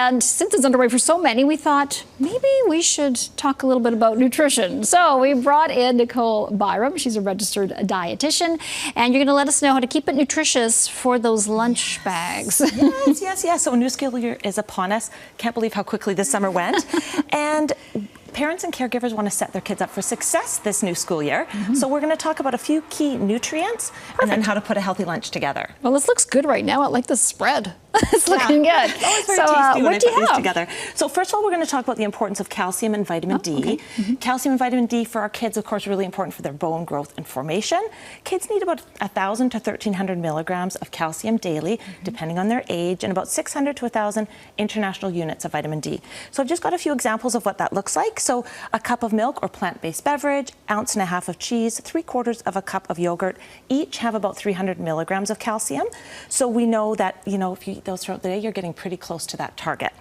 And since it's underway for so many, we thought maybe we should talk a little bit about nutrition. So we brought in Nicole Byrom. She's a registered dietitian, and you're going to let us know how to keep it nutritious for those lunch bags. Yes. So a new school year is upon us. Can't believe how quickly this summer went. And parents and caregivers want to set their kids up for success this new school year. So we're going to talk about a few key nutrients and then how to put a healthy lunch together. Well, this looks good right now. I like the spread. It's looking good. It's very tasty when I put these together. So first of all, we're going to talk about the importance of calcium and vitamin D. Calcium and vitamin D for our kids, of course, really important for their bone growth and formation. Kids need about 1,000 to 1,300 milligrams of calcium daily, depending on their age, and about 600 to 1,000 international units of vitamin D. So I've just got a few examples of what that looks like. So a cup of milk or plant-based beverage, 1.5 ounces of cheese, 3/4 of a cup of yogurt, each have about 300 milligrams of calcium. So we know that, you know, if you eat those throughout the day, you're getting pretty close to that target.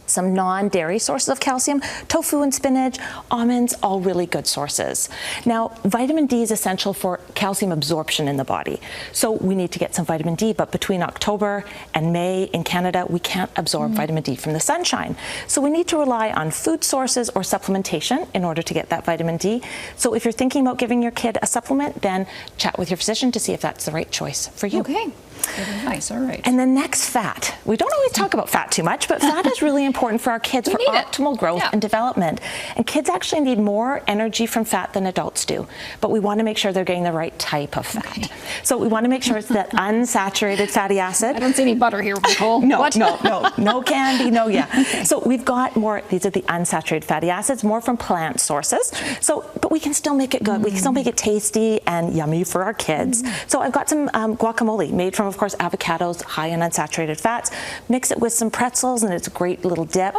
Some non-dairy sources of calcium, tofu and spinach, almonds, all really good sources. Now, vitamin D is essential for calcium absorption in the body. So we need to get some vitamin D, but between October and May in Canada, we can't absorb vitamin D from the sunshine. So we need to rely on food sources or supplementation in order to get that vitamin D. So if you're thinking about giving your kid a supplement, then chat with your physician to see if that's the right choice for you. Okay. Good advice. All right. And then next, fat. We don't always talk about fat too much, but fat is really important for our kids for optimal growth and development. And kids actually need more energy from fat than adults do, but we want to make sure they're getting the right type of fat. So we want to make sure it's that unsaturated fatty acid. I don't see any butter here, Nicole. No candy, So we've got more, these are the unsaturated fatty acids, more from plant sources. So, but we can still make it good. We can still make it tasty and yummy for our kids. So I've got some guacamole made from, of course, avocados, high in unsaturated fats. Mix it with some pretzels, and it's a great little dip.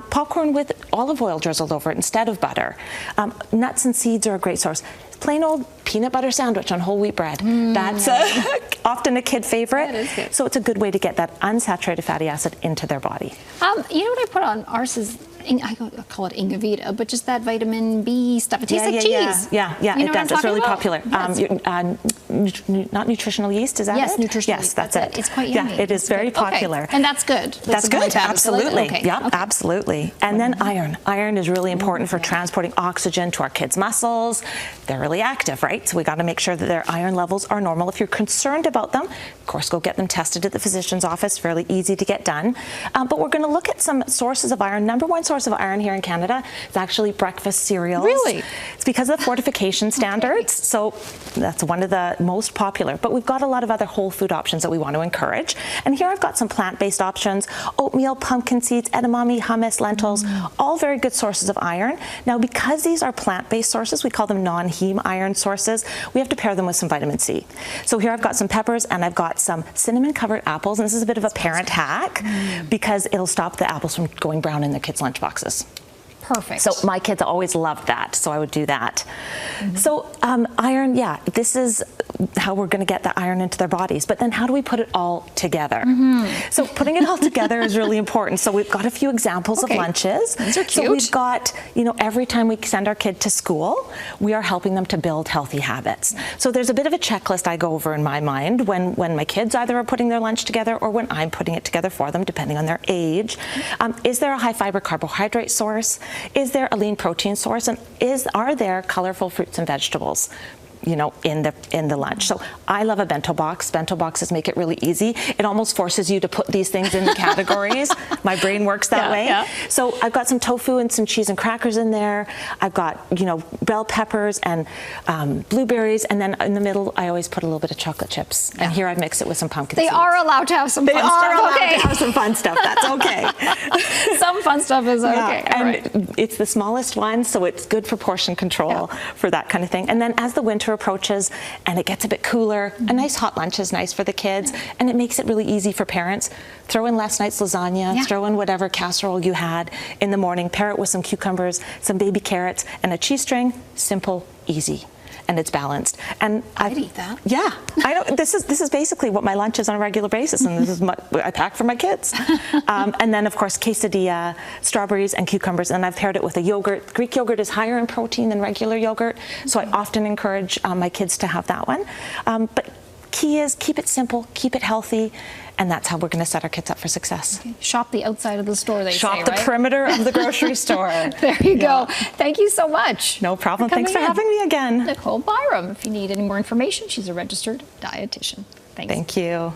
Popcorn with olive oil drizzled over it instead of butter. Nuts and seeds are a great source. Plain old peanut butter sandwich on whole wheat bread. That's often a kid favorite. That is good. So it's a good way to get that unsaturated fatty acid into their body. You know what I put on ours is, I call it Ingavita, but just that vitamin B stuff. It tastes like cheese. Yeah, you know it does. It's really popular. Not nutritional yeast, is that yes, it? Nutritional yeast. Yes, that's it. It's quite yummy. Yeah, it is very popular. Okay. And that's good. That's good, absolutely. Okay. Absolutely. And then iron. Iron is really important for transporting oxygen to our kids' muscles. They're really active, right? So we got to make sure that their iron levels are normal. If you're concerned about them, of course, go get them tested at the physician's office. Fairly easy to get done. But we're going to look at some sources of iron. Number one source of iron here in Canada is actually breakfast cereals. Really? It's because of the fortification standards. So that's one of the most popular. But we've got a lot of other whole food options that we want to encourage. And here I've got some plant-based options: oatmeal, pumpkin seeds, edamame, hummus, lentils, all very good sources of iron. Now, because these are plant-based sources, we call them non-heme iron sources, we have to pair them with some vitamin C. So here I've got some peppers, and I've got some cinnamon-covered apples. And this is a bit of a parent hack because it'll stop the apples from going brown in their kids' lunch boxes. Perfect. So my kids always loved that, so I would do that. So iron, this is how we're going to get the iron into their bodies. But then how do we put it all together? So putting it all together is really important. So we've got a few examples of lunches. These are cute. So we've got, every time we send our kid to school, we are helping them to build healthy habits. So there's a bit of a checklist I go over in my mind when my kids either are putting their lunch together or when I'm putting it together for them, depending on their age. Is there a high fiber carbohydrate source? Is there a lean protein source? And are there colorful fruits and vegetables, in the lunch? So I love a bento box. Bento boxes make it really easy. It almost forces you to put these things in the categories. My brain works that way. So I've got some tofu and some cheese and crackers in there. I've got, bell peppers and blueberries, and then in the middle I always put a little bit of chocolate chips. And here I mix it with some pumpkin seeds. They are allowed to have some fun stuff. They are allowed to have some fun stuff. That's okay. Some fun stuff is okay. And it's the smallest one, so it's good for portion control for that kind of thing. And then as the winter approaches and it gets a bit cooler, a nice hot lunch is nice for the kids, and it makes it really easy for parents. Throw in last night's lasagna, throw in whatever casserole you had in the morning, pair it with some cucumbers, some baby carrots, and a cheese string. Simple, easy. And it's balanced. And I'd eat that. Yeah, I know. This is basically what my lunch is on a regular basis, and this is what I pack for my kids. And then, of course, quesadilla, strawberries and cucumbers, and I've paired it with a yogurt. Greek yogurt is higher in protein than regular yogurt, so I often encourage my kids to have that one. But key is keep it simple, keep it healthy, and that's how we're going to set our kids up for success. Okay. Shop the outside of the store, they Shop say, the right? perimeter of the grocery store. There you go. Thank you so much. No problem. Thanks for having me again. Nicole Byrom. If you need any more information, she's a registered dietitian. Thanks. Thank you.